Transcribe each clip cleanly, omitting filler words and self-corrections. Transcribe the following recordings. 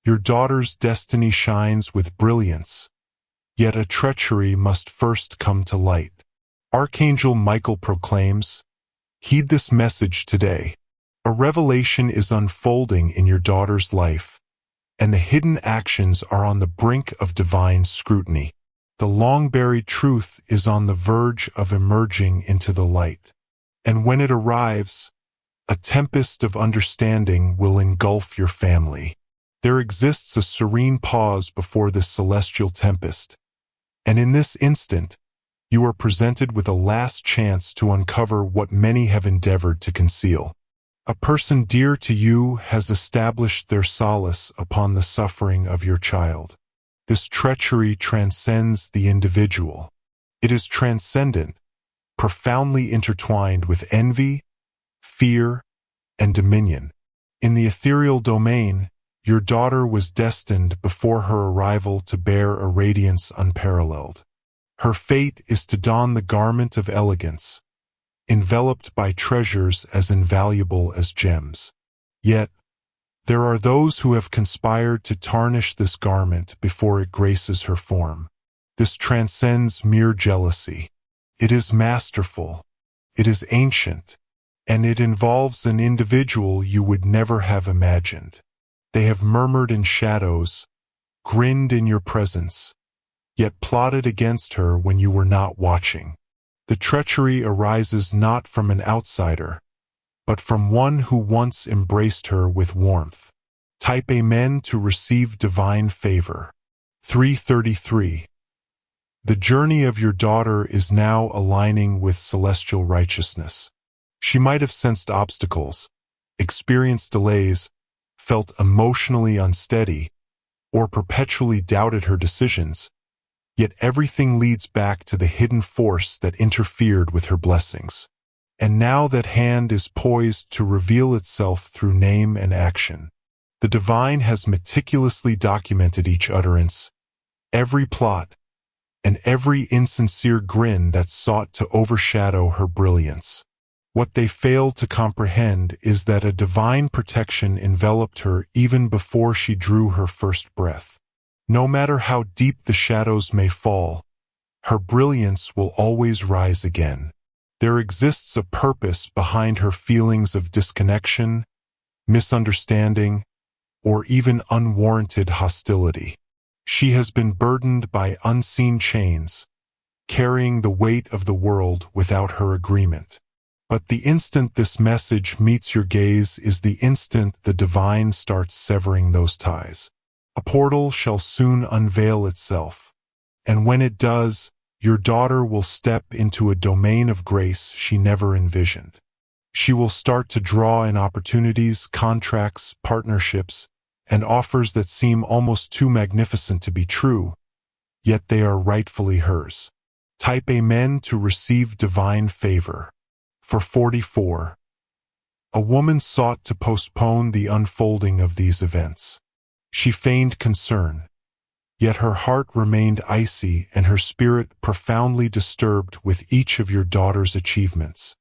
Your daughter's destiny shines with brilliance, yet a treachery must first come to light. Archangel Michael proclaims, heed this message today. A revelation is unfolding in your daughter's life, and the hidden actions are on the brink of divine scrutiny. The long-buried truth is on the verge of emerging into the light. And when it arrives, a tempest of understanding will engulf your family. There exists a serene pause before this celestial tempest, and in this instant, you are presented with a last chance to uncover what many have endeavored to conceal. A person dear to you has established their solace upon the suffering of your child. This treachery transcends the individual. It is transcendent, profoundly intertwined with envy, fear, and dominion. In the ethereal domain, your daughter was destined before her arrival to bear a radiance unparalleled. Her fate is to don the garment of elegance, enveloped by treasures as invaluable as gems. Yet, there are those who have conspired to tarnish this garment before it graces her form. This transcends mere jealousy. It is masterful, it is ancient, and it involves an individual you would never have imagined. They have murmured in shadows, grinned in your presence, yet plotted against her when you were not watching. The treachery arises not from an outsider, but from one who once embraced her with warmth. Type Amen to receive divine favor. 333. The journey of your daughter is now aligning with celestial righteousness. She might have sensed obstacles, experienced delays, felt emotionally unsteady, or perpetually doubted her decisions, yet everything leads back to the hidden force that interfered with her blessings. And now that hand is poised to reveal itself through name and action. The divine has meticulously documented each utterance, every plot, and every insincere grin that sought to overshadow her brilliance. What they failed to comprehend is that a divine protection enveloped her even before she drew her first breath. No matter how deep the shadows may fall, her brilliance will always rise again. There exists a purpose behind her feelings of disconnection, misunderstanding, or even unwarranted hostility. She has been burdened by unseen chains, carrying the weight of the world without her agreement. But the instant this message meets your gaze is the instant the divine starts severing those ties. A portal shall soon unveil itself, and when it does, your daughter will step into a domain of grace she never envisioned. She will start to draw in opportunities, contracts, partnerships, and offers that seem almost too magnificent to be true, yet they are rightfully hers. Type Amen to receive divine favor. For 44. A woman sought to postpone the unfolding of these events. She feigned concern, yet her heart remained icy and her spirit profoundly disturbed with each of your daughter's achievements.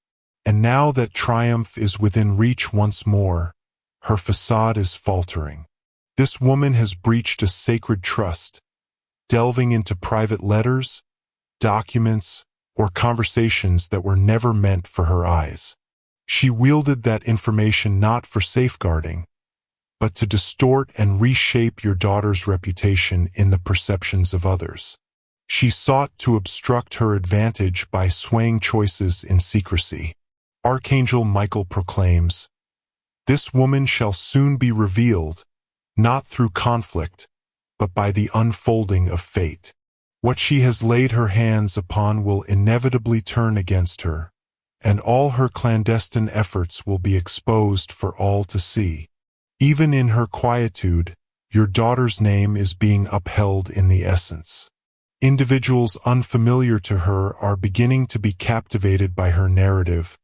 And now that triumph is within reach once more, her facade is faltering. This woman has breached a sacred trust, delving into private letters, documents, or conversations that were never meant for her eyes. She wielded that information not for safeguarding, but to distort and reshape your daughter's reputation in the perceptions of others. She sought to obstruct her advantage by swaying choices in secrecy. Archangel Michael proclaims, "This woman shall soon be revealed, not through conflict, but by the unfolding of fate. What she has laid her hands upon will inevitably turn against her, and all her clandestine efforts will be exposed for all to see. Even in her quietude, your daughter's name is being upheld in the essence. Individuals unfamiliar to her are beginning to be captivated by her narrative,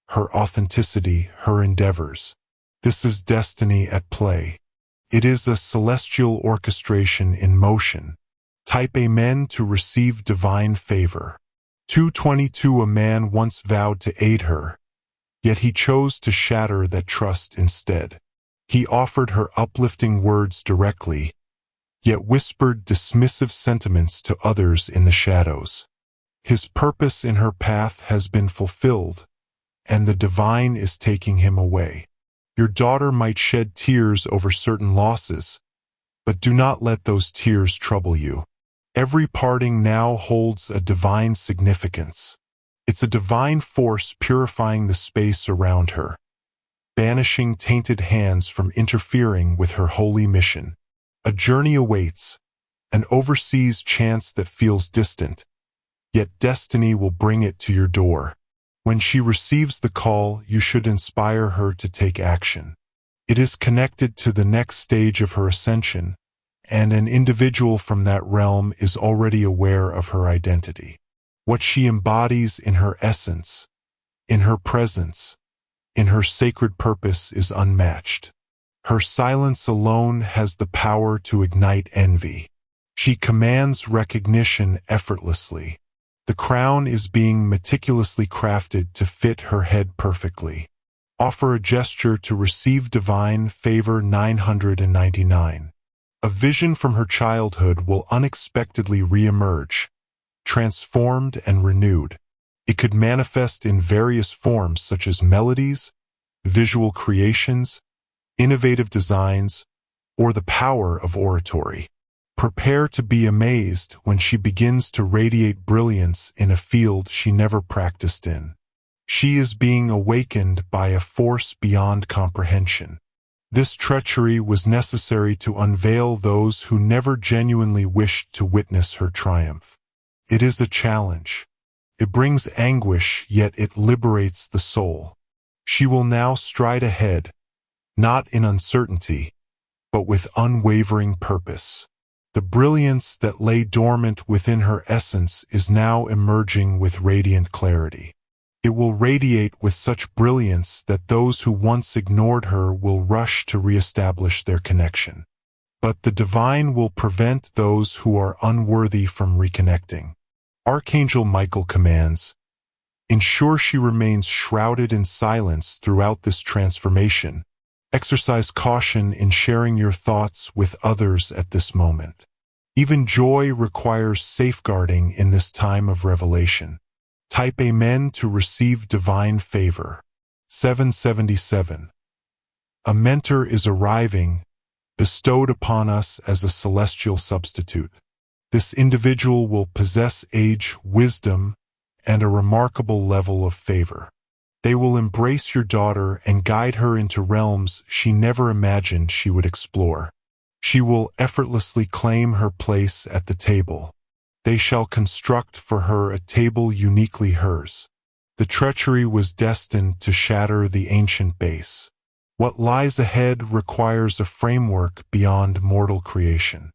her authenticity, her endeavors. This is destiny at play. It is a celestial orchestration in motion. Type Amen to receive divine favor. 222. A man once vowed to aid her, yet he chose to shatter that trust instead. He offered her uplifting words directly, yet whispered dismissive sentiments to others in the shadows. His purpose in her path has been fulfilled, and the divine is taking him away. Your daughter might shed tears over certain losses, but do not let those tears trouble you. Every parting now holds a divine significance. It's a divine force purifying the space around her, banishing tainted hands from interfering with her holy mission. A journey awaits, an overseas chance that feels distant, yet destiny will bring it to your door. When she receives the call, you should inspire her to take action. It is connected to the next stage of her ascension, and an individual from that realm is already aware of her identity. What she embodies in her essence, in her presence, in her sacred purpose is unmatched. Her silence alone has the power to ignite envy. She commands recognition effortlessly. The crown is being meticulously crafted to fit her head perfectly. Offer a gesture to receive divine favor. 999. A vision from her childhood will unexpectedly re-emerge, transformed and renewed. It could manifest in various forms such as melodies, visual creations, innovative designs, or the power of oratory. Prepare to be amazed when she begins to radiate brilliance in a field she never practiced in. She is being awakened by a force beyond comprehension. This treachery was necessary to unveil those who never genuinely wished to witness her triumph. It is a challenge. It brings anguish, yet it liberates the soul. She will now stride ahead, not in uncertainty, but with unwavering purpose. The brilliance that lay dormant within her essence is now emerging with radiant clarity. It will radiate with such brilliance that those who once ignored her will rush to reestablish their connection. But the divine will prevent those who are unworthy from reconnecting. Archangel Michael commands, ensure she remains shrouded in silence throughout this transformation. Exercise caution in sharing your thoughts with others at this moment. Even joy requires safeguarding in this time of revelation. Type Amen to receive divine favor. 777. A mentor is arriving, bestowed upon us as a celestial substitute. This individual will possess age, wisdom, and a remarkable level of favor. They will embrace your daughter and guide her into realms she never imagined she would explore. She will effortlessly claim her place at the table. They shall construct for her a table uniquely hers. The treachery was destined to shatter the ancient base. What lies ahead requires a framework beyond mortal creation.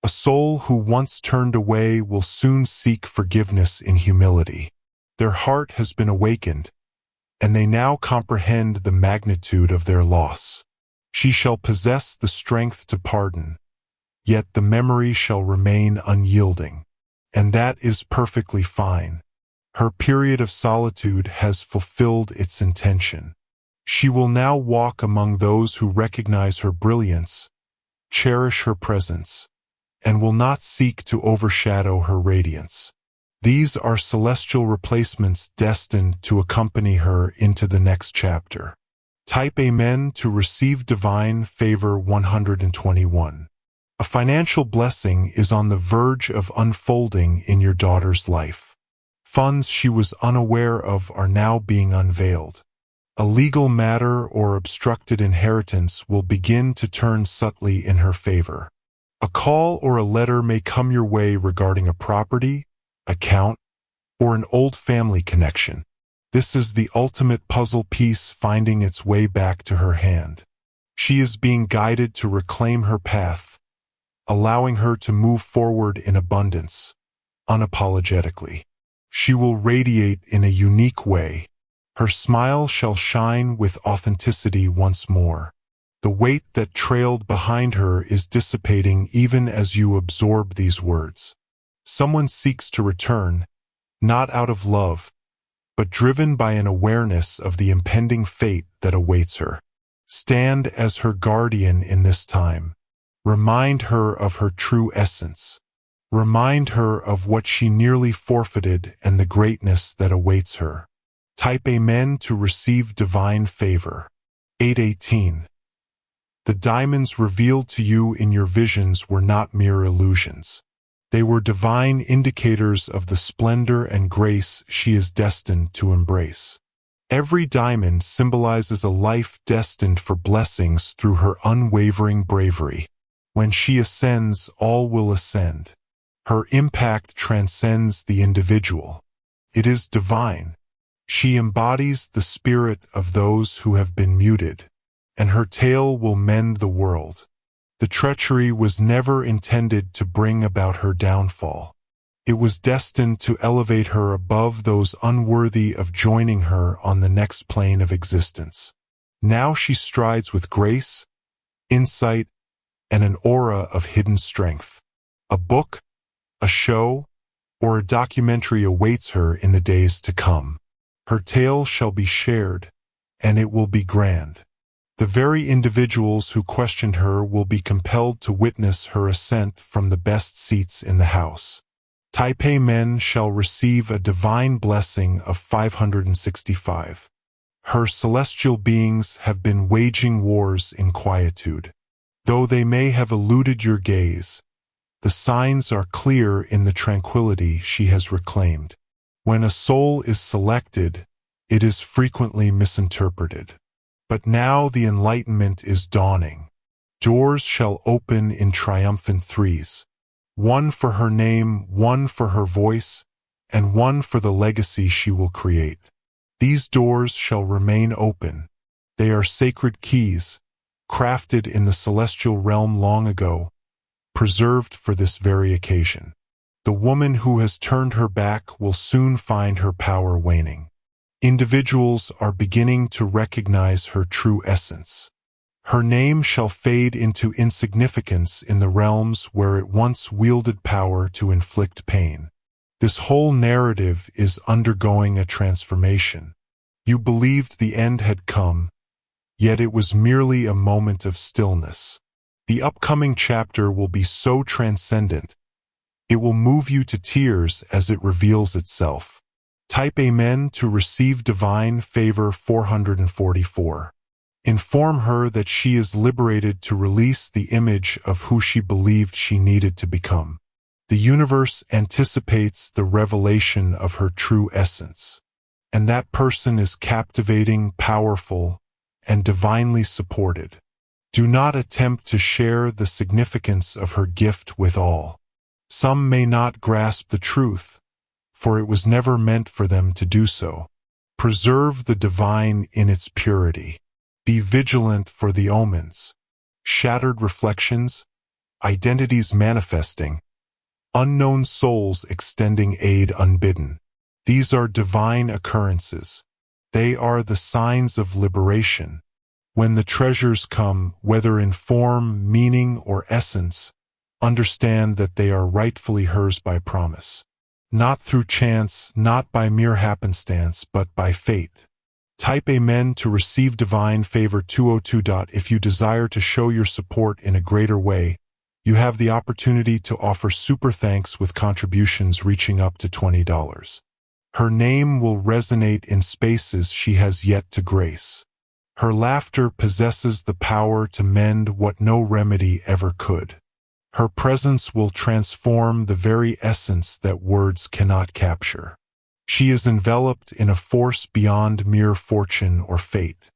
A soul who once turned away will soon seek forgiveness in humility. Their heart has been awakened, and they now comprehend the magnitude of their loss. She shall possess the strength to pardon, yet the memory shall remain unyielding. And that is perfectly fine. Her period of solitude has fulfilled its intention. She will now walk among those who recognize her brilliance, cherish her presence, and will not seek to overshadow her radiance. These are celestial replacements destined to accompany her into the next chapter. Type Amen to receive divine favor. 121. A financial blessing is on the verge of unfolding in your daughter's life. Funds she was unaware of are now being unveiled. A legal matter or obstructed inheritance will begin to turn subtly in her favor. A call or a letter may come your way regarding a property, account, or an old family connection. This is the ultimate puzzle piece finding its way back to her hand. She is being guided to reclaim her path, allowing her to move forward in abundance, unapologetically. She will radiate in a unique way. Her smile shall shine with authenticity once more. The weight that trailed behind her is dissipating even as you absorb these words. Someone seeks to return, not out of love, but driven by an awareness of the impending fate that awaits her. Stand as her guardian in this time. Remind her of her true essence. Remind her of what she nearly forfeited and the greatness that awaits her. Type Amen to receive divine favor. 8:18. The diamonds revealed to you in your visions were not mere illusions. They were divine indicators of the splendor and grace she is destined to embrace. Every diamond symbolizes a life destined for blessings through her unwavering bravery. When she ascends, all will ascend. Her impact transcends the individual. It is divine. She embodies the spirit of those who have been muted, and her tale will mend the world. The treachery was never intended to bring about her downfall. It was destined to elevate her above those unworthy of joining her on the next plane of existence. Now she strides with grace, insight, and an aura of hidden strength. A book, a show, or a documentary awaits her in the days to come. Her tale shall be shared, and it will be grand. The very individuals who questioned her will be compelled to witness her ascent from the best seats in the house. Type Amen shall receive a divine blessing of 565. Her celestial beings have been waging wars in quietude. Though they may have eluded your gaze, the signs are clear in the tranquility she has reclaimed. When a soul is selected, it is frequently misinterpreted. But now the enlightenment is dawning. Doors shall open in triumphant threes. One for her name, one for her voice, and one for the legacy she will create. These doors shall remain open. They are sacred keys, crafted in the celestial realm long ago, preserved for this very occasion. The woman who has turned her back will soon find her power waning. Individuals are beginning to recognize her true essence. Her name shall fade into insignificance in the realms where it once wielded power to inflict pain. This whole narrative is undergoing a transformation. You believed the end had come, yet it was merely a moment of stillness. The upcoming chapter will be so transcendent, it will move you to tears as it reveals itself. Type Amen to receive divine favor. 444. Inform her that she is liberated to release the image of who she believed she needed to become. The universe anticipates the revelation of her true essence, and that person is captivating, powerful, and divinely supported. Do not attempt to share the significance of her gift with all. Some may not grasp the truth, for it was never meant for them to do so. Preserve the divine in its purity. Be vigilant for the omens, shattered reflections, identities manifesting, unknown souls extending aid unbidden. These are divine occurrences. They are the signs of liberation. When the treasures come, whether in form, meaning, or essence, understand that they are rightfully hers by promise. Not through chance, not by mere happenstance, but by fate. Type Amen to receive divine favor. 202. If you desire to show your support in a greater way, you have the opportunity to offer super thanks with contributions reaching up to $20. Her name will resonate in spaces she has yet to grace. Her laughter possesses the power to mend what no remedy ever could. Her presence will transform the very essence that words cannot capture. She is enveloped in a force beyond mere fortune or fate.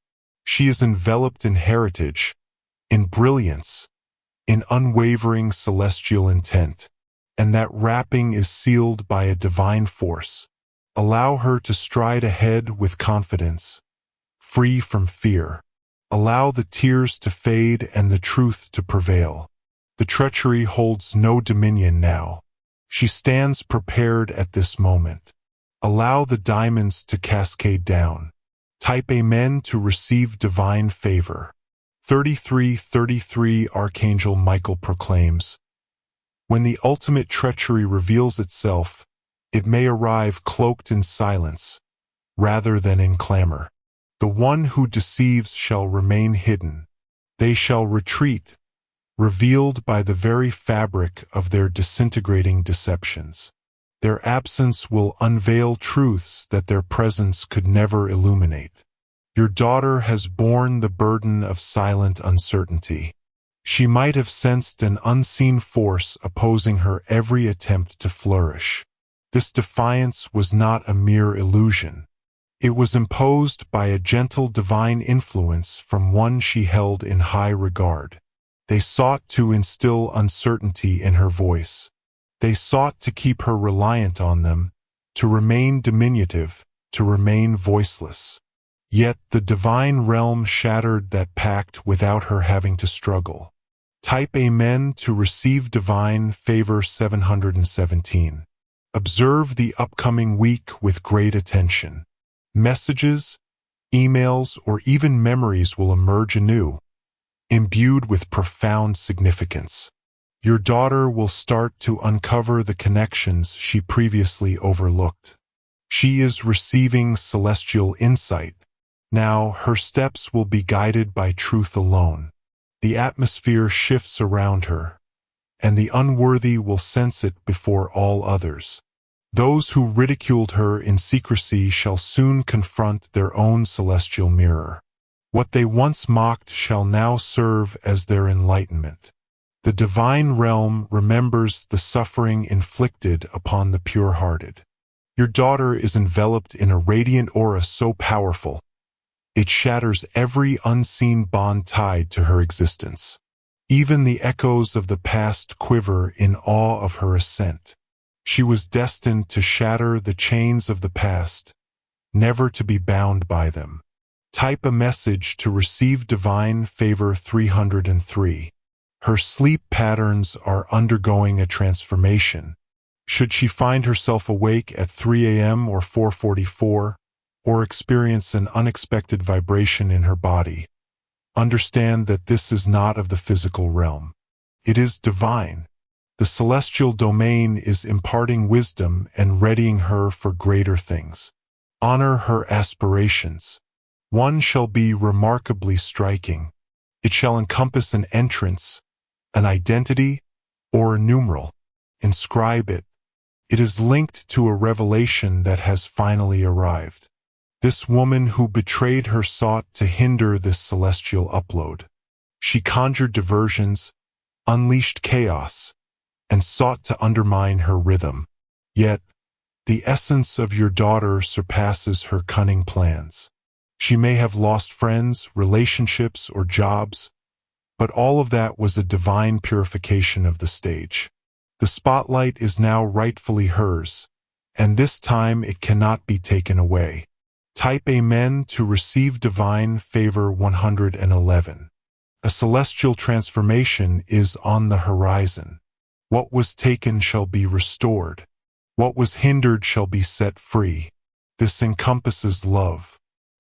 She is enveloped in heritage, in brilliance, in unwavering celestial intent, and that wrapping is sealed by a divine force. Allow her to stride ahead with confidence, free from fear. Allow the tears to fade and the truth to prevail. The treachery holds no dominion now. She stands prepared at this moment. Allow the diamonds to cascade down. Type Amen to receive divine favor. 33:33 Archangel Michael proclaims, when the ultimate treachery reveals itself, it may arrive cloaked in silence, rather than in clamor. The one who deceives shall remain hidden. They shall retreat, revealed by the very fabric of their disintegrating deceptions. Their absence will unveil truths that their presence could never illuminate. Your daughter has borne the burden of silent uncertainty. She might have sensed an unseen force opposing her every attempt to flourish. This defiance was not a mere illusion. It was imposed by a gentle divine influence from one she held in high regard. They sought to instill uncertainty in her voice. They sought to keep her reliant on them, to remain diminutive, to remain voiceless. Yet the divine realm shattered that pact without her having to struggle. Type Amen to receive divine favor 717. Observe the upcoming week with great attention. Messages, emails, or even memories will emerge anew, imbued with profound significance. Your daughter will start to uncover the connections she previously overlooked. She is receiving celestial insight. Now her steps will be guided by truth alone. The atmosphere shifts around her, and the unworthy will sense it before all others. Those who ridiculed her in secrecy shall soon confront their own celestial mirror. What they once mocked shall now serve as their enlightenment. The divine realm remembers the suffering inflicted upon the pure-hearted. Your daughter is enveloped in a radiant aura so powerful, it shatters every unseen bond tied to her existence. Even the echoes of the past quiver in awe of her ascent. She was destined to shatter the chains of the past, never to be bound by them. Type a message to receive divine favor 303. Her sleep patterns are undergoing a transformation. Should she find herself awake at 3 a.m. or 4:44, or experience an unexpected vibration in her body, understand that this is not of the physical realm. It is divine. The celestial domain is imparting wisdom and readying her for greater things. Honor her aspirations. One shall be remarkably striking. It shall encompass an entrance, an identity, or a numeral. Inscribe it. It is linked to a revelation that has finally arrived. This woman who betrayed her sought to hinder this celestial upload. She conjured diversions, unleashed chaos, and sought to undermine her rhythm. Yet, the essence of your daughter surpasses her cunning plans. She may have lost friends, relationships, or jobs, but all of that was a divine purification of the stage. The spotlight is now rightfully hers, and this time it cannot be taken away. Type Amen to receive divine favor 111. A celestial transformation is on the horizon. What was taken shall be restored. What was hindered shall be set free. This encompasses love.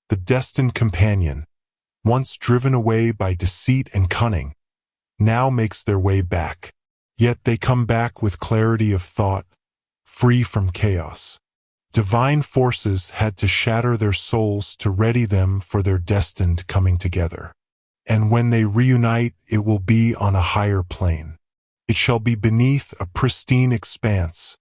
The destined companion, once driven away by deceit and cunning, now makes their way back. Yet they come back with clarity of thought, free from chaos. Divine forces had to shatter their souls to ready them for their destined coming together. And when they reunite, it will be on a higher plane. It shall be beneath a pristine expanse,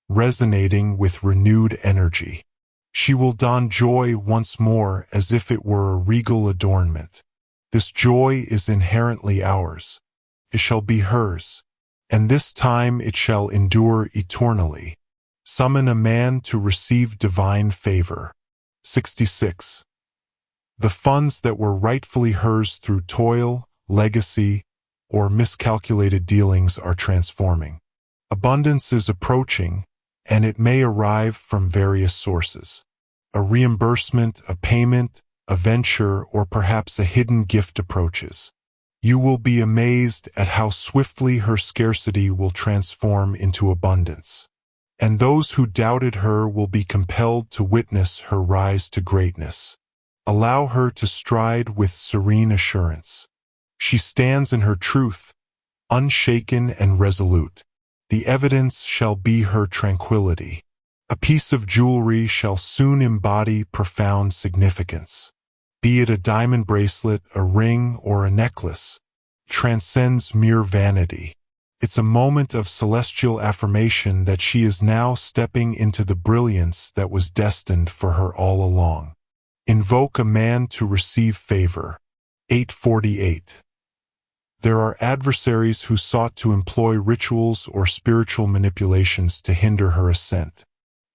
resonating with renewed energy. She will don joy once more as if it were a regal adornment. This joy is inherently ours. It shall be hers, and this time it shall endure eternally. Summon a man to receive divine favor. 66. The funds that were rightfully hers through toil, legacy, or miscalculated dealings are transforming. Abundance is approaching, and it may arrive from various sources. A reimbursement, a payment, a venture, or perhaps a hidden gift approaches. You will be amazed at how swiftly her scarcity will transform into abundance. And those who doubted her will be compelled to witness her rise to greatness. Allow her to stride with serene assurance. She stands in her truth, unshaken and resolute. The evidence shall be her tranquility. A piece of jewelry shall soon embody profound significance. be it a diamond bracelet, a ring, or a necklace, transcends mere vanity. It's a moment of celestial affirmation that she is now stepping into the brilliance that was destined for her all along. Invoke a man to receive favor. 848. There are adversaries who sought to employ rituals or spiritual manipulations to hinder her ascent.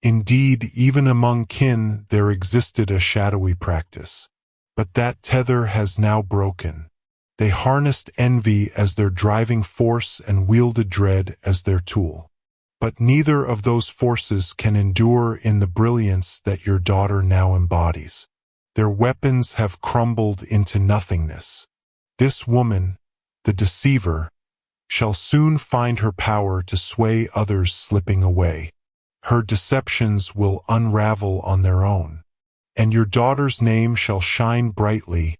Indeed, even among kin there existed a shadowy practice. But that tether has now broken. They harnessed envy as their driving force and wielded dread as their tool. But neither of those forces can endure in the brilliance that your daughter now embodies. Their weapons have crumbled into nothingness. This woman, the deceiver, shall soon find her power to sway others slipping away. Her deceptions will unravel on their own, and your daughter's name shall shine brightly,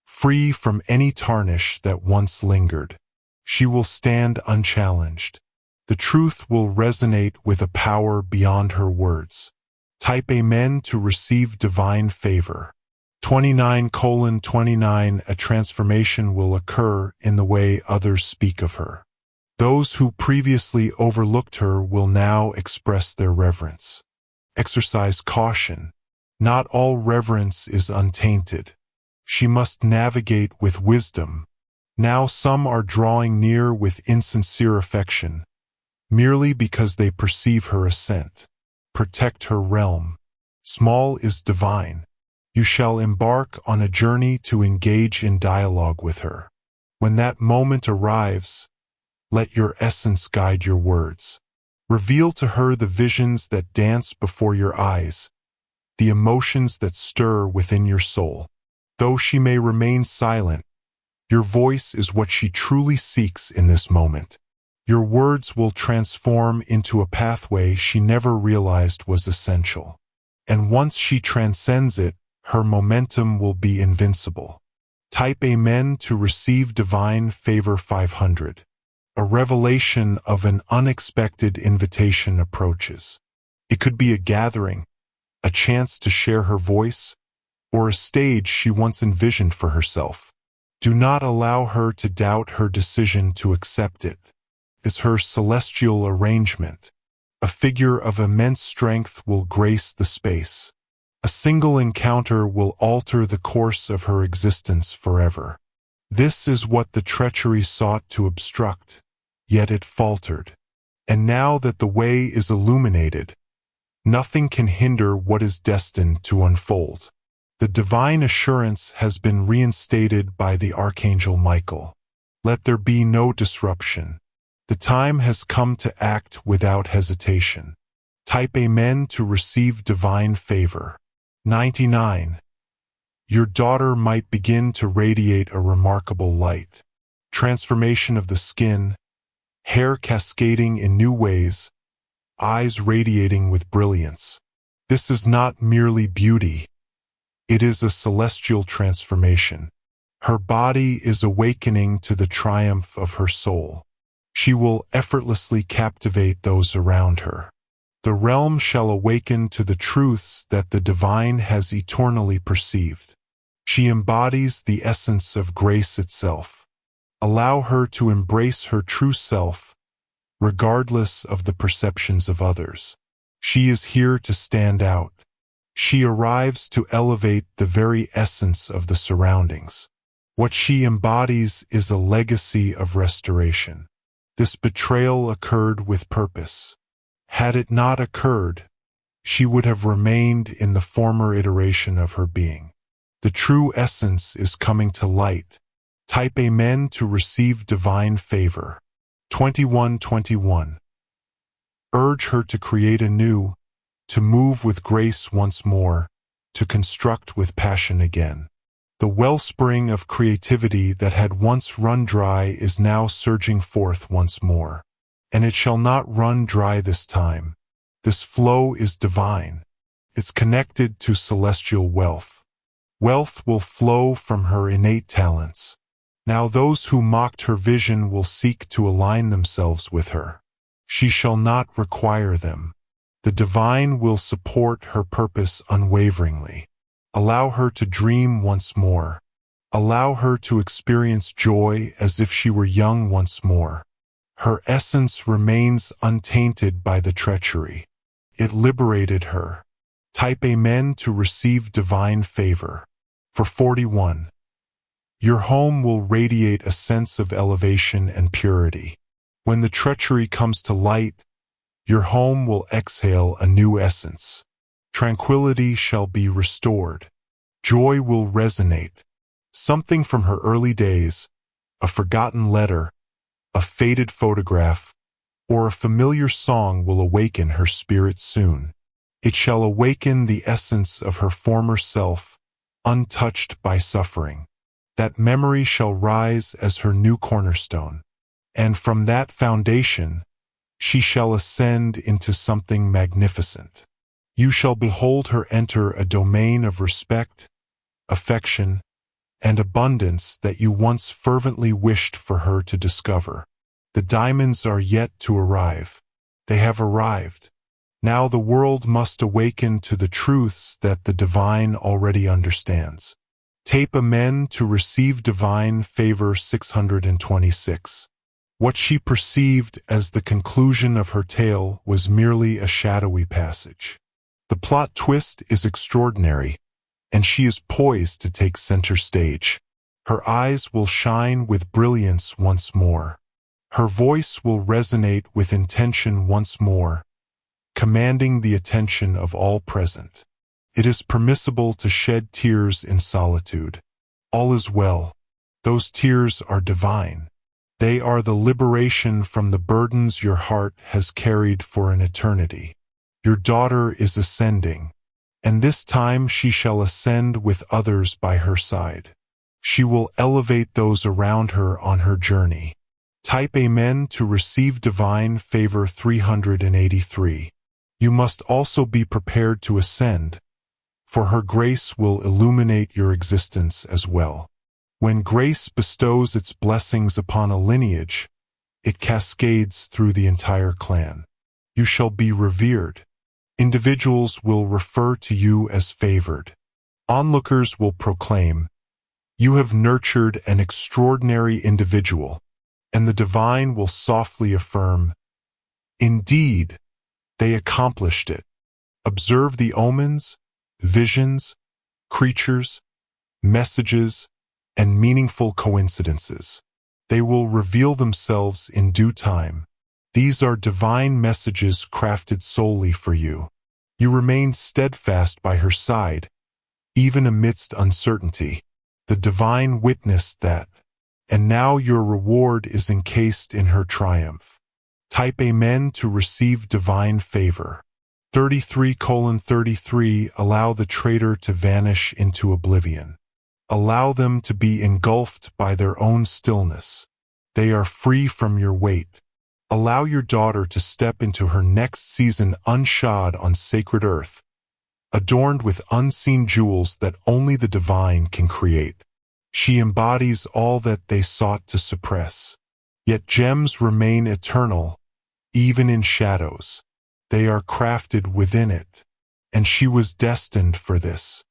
free from any tarnish that once lingered. She will stand unchallenged. The truth will resonate with a power beyond her words. Type Amen to receive divine favor. 29:29 A transformation will occur in the way others speak of her. Those who previously overlooked her will now express their reverence. Exercise caution. Not all reverence is untainted. She must navigate with wisdom. Now some are drawing near with insincere affection, merely because they perceive her ascent. Protect her realm. Small is divine. You shall embark on a journey to engage in dialogue with her. When that moment arrives, let your essence guide your words. Reveal to her the visions that dance before your eyes, the emotions that stir within your soul. Though she may remain silent, your voice is what she truly seeks in this moment. Your words will transform into a pathway she never realized was essential. And once she transcends it, her momentum will be invincible. Type Amen to receive divine favor. 500. A revelation of an unexpected invitation approaches. It could be a gathering, a chance to share her voice, or a stage she once envisioned for herself. Do not allow her to doubt her decision to accept it. It's her celestial arrangement. A figure of immense strength will grace the space. A single encounter will alter the course of her existence forever. This is what the treachery sought to obstruct, yet it faltered. And now that the way is illuminated, nothing can hinder what is destined to unfold. The divine assurance has been reinstated by the Archangel Michael. Let there be no disruption. The time has come to act without hesitation. Type Amen to receive divine favor. 99. Your daughter might begin to radiate a remarkable light. Transformation of the skin, hair cascading in new ways, eyes radiating with brilliance. This is not merely beauty. It is a celestial transformation. Her body is awakening to the triumph of her soul. She will effortlessly captivate those around her. The realm shall awaken to the truths that the divine has eternally perceived. She embodies the essence of grace itself. Allow her to embrace her true self, regardless of the perceptions of others. She is here to stand out. She arrives to elevate the very essence of the surroundings. What she embodies is a legacy of restoration. This betrayal occurred with purpose. Had it not occurred, she would have remained in the former iteration of her being. The true essence is coming to light. Type Amen to receive divine favor. 21:21. Urge her to create anew, to move with grace once more, to construct with passion again. The wellspring of creativity that had once run dry is now surging forth once more. And it shall not run dry this time. This flow is divine. It's connected to celestial wealth. Wealth will flow from her innate talents. Now those who mocked her vision will seek to align themselves with her. She shall not require them. The divine will support her purpose unwaveringly. Allow her to dream once more. Allow her to experience joy as if she were young once more. Her essence remains untainted by the treachery. It liberated her. Type Amen to receive divine favor. For 41. Your home will radiate a sense of elevation and purity. When the treachery comes to light, your home will exhale a new essence. Tranquility shall be restored. Joy will resonate. Something from her early days, a forgotten letter, a faded photograph, or a familiar song will awaken her spirit soon. It shall awaken the essence of her former self, untouched by suffering. That memory shall rise as her new cornerstone. And from that foundation, she shall ascend into something magnificent. You shall behold her enter a domain of respect, affection, and abundance that you once fervently wished for her to discover. The diamonds are yet to arrive. They have arrived. Now the world must awaken to the truths that the divine already understands. Tape Amen to receive divine favor. 626. What she perceived as the conclusion of her tale was merely a shadowy passage. The plot twist is extraordinary, and she is poised to take center stage. Her eyes will shine with brilliance once more. Her voice will resonate with intention once more, commanding the attention of all present. It is permissible to shed tears in solitude. All is well. Those tears are divine. They are the liberation from the burdens your heart has carried for an eternity. Your daughter is ascending, and this time she shall ascend with others by her side. She will elevate those around her on her journey. Type Amen to receive divine favor. 383. You must also be prepared to ascend, for her grace will illuminate your existence as well. When grace bestows its blessings upon a lineage, it cascades through the entire clan. You shall be revered. Individuals will refer to you as favored. Onlookers will proclaim, "You have nurtured an extraordinary individual," and the divine will softly affirm, "Indeed, they accomplished it." Observe the omens, visions, creatures, messages, and meaningful coincidences. They will reveal themselves in due time. These are divine messages crafted solely for you. You remain steadfast by her side, even amidst uncertainty. The divine witnessed that, and now your reward is encased in her triumph. Type Amen to receive divine favor. 33:33 Allow the traitor to vanish into oblivion. Allow them to be engulfed by their own stillness. They are free from your weight. Allow your daughter to step into her next season unshod on sacred earth, adorned with unseen jewels that only the divine can create. She embodies all that they sought to suppress. Yet gems remain eternal, even in shadows. They are crafted within it, and she was destined for this.